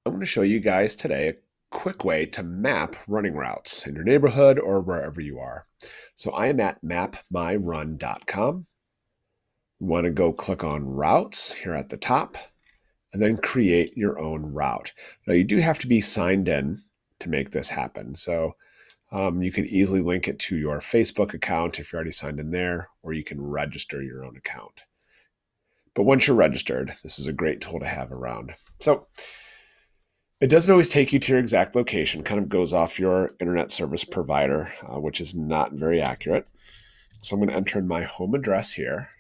I'm going to show you guys today a quick way to map running routes in your neighborhood or wherever you are. So I am at mapmyrun.com. You want to go click on routes here at the top and then create your own route. Now you do have to be signed in to make this happen. So you can easily link it to your Facebook account if you're already signed in there, or you can register your own account. But once you're registered, this is a great tool to have around. So it doesn't always take you to your exact location, kind of goes off your internet service provider, which is not very accurate. So I'm going to enter in my home address here.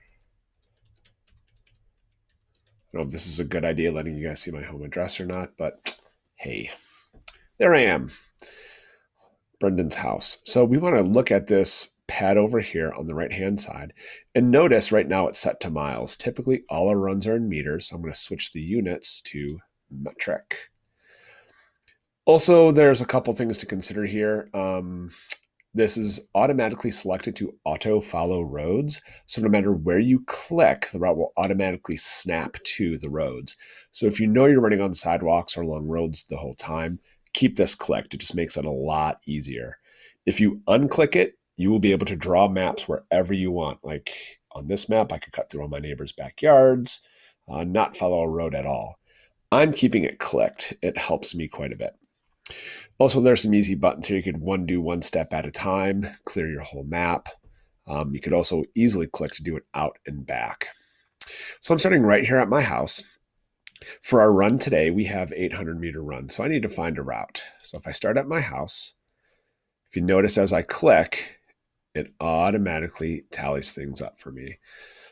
I don't know if this is a good idea letting you guys see my home address or not, but hey, there I am, Brendan's house. So we want to look at this pad over here on the right-hand side. And notice right now it's set to miles. Typically all our runs are in meters. So I'm going to switch the units to metric. Also, there's a couple things to consider here. This is automatically selected to auto follow roads. So no matter where you click, the route will automatically snap to the roads. So if you know you're running on sidewalks or along roads the whole time, keep this clicked. It just makes it a lot easier. If you unclick it, you will be able to draw maps wherever you want. Like on this map, I could cut through all my neighbors' backyards, not follow a road at all. I'm keeping it clicked. It helps me quite a bit. Also, there's some easy buttons here. You could do one step at a time, clear your whole map. You could also easily click to do it out and back. So I'm starting right here at my house. For our run today, we have 800-meter run. So I need to find a route. So if I start at my house, if you notice as I click, it automatically tallies things up for me.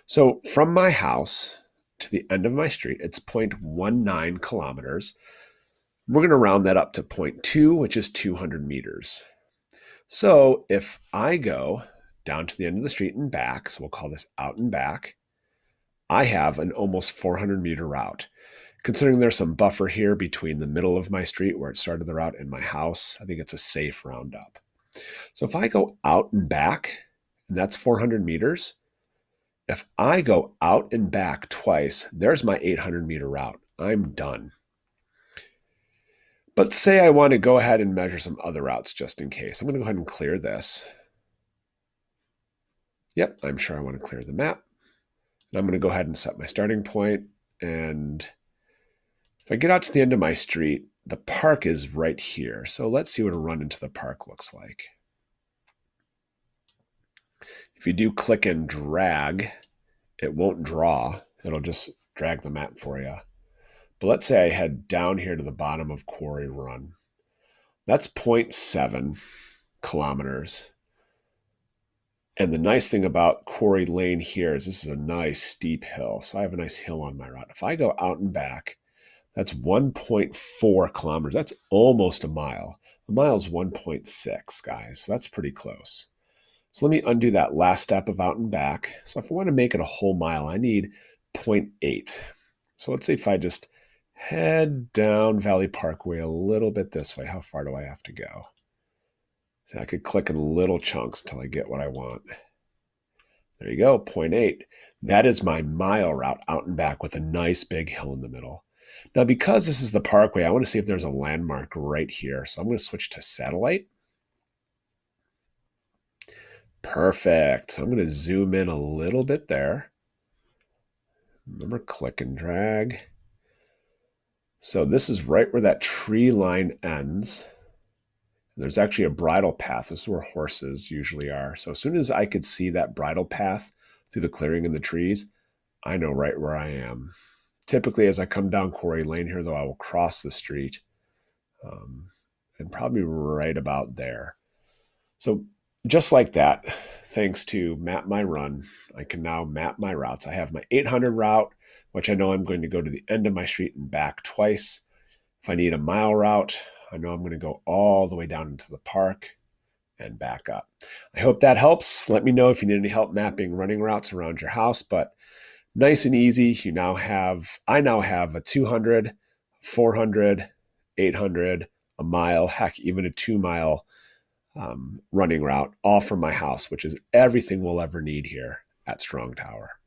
So from my house to the end of my street, it's 0.19 kilometers. We're going to round that up to 0.2, which is 200 meters. So if I go down to the end of the street and back, so we'll call this out and back, I have an almost 400-meter route. Considering there's some buffer here between the middle of my street where it started the route and my house, I think it's a safe roundup. So if I go out and back, and that's 400 meters, if I go out and back twice, there's my 800-meter route. I'm done. But say I want to go ahead and measure some other routes just in case. I'm going to go ahead and clear this. Yep, I'm sure I want to clear the map. And I'm going to go ahead and set my starting point. And if I get out to the end of my street, the park is right here. So let's see what a run into the park looks like. If you do click and drag, it won't draw. It'll just drag the map for you. But let's say I head down here to the bottom of Quarry Run. That's 0.7 kilometers. And the nice thing about Quarry Lane here is this is a nice steep hill. So I have a nice hill on my route. If I go out and back, that's 1.4 kilometers. That's almost a mile. A mile is 1.6, guys. So that's pretty close. So let me undo that last step of out and back. So if I want to make it a whole mile, I need 0.8. So let's say if I just head down Valley Parkway a little bit this way, how far do I have to go? So I could click in little chunks until I get what I want. There you go, 0.8. That is my mile route out and back with a nice big hill in the middle. Now, because this is the parkway, I want to see if there's a landmark right here. So I'm going to switch to satellite. Perfect. So I'm going to zoom in a little bit there. Remember, click and drag. So this is right where that tree line ends. There's actually a bridle path. This is where horses usually are. So as soon as I could see that bridle path through the clearing in the trees, I know right where I am. Typically, as I come down Quarry Lane here, though, I will cross the street and probably right about there. So just like that, thanks to Map My Run, I can now map my routes. I have my 800 route, which I know I'm going to go to the end of my street and back twice. If I need a mile route, I know I'm going to go all the way down into the park and back up. I hope that helps. Let me know if you need any help mapping running routes around your house, but nice and easy. I now have a 200, 400, 800, a mile, heck, even a 2-mile running route, all from my house, which is everything we'll ever need here at Strong Tower.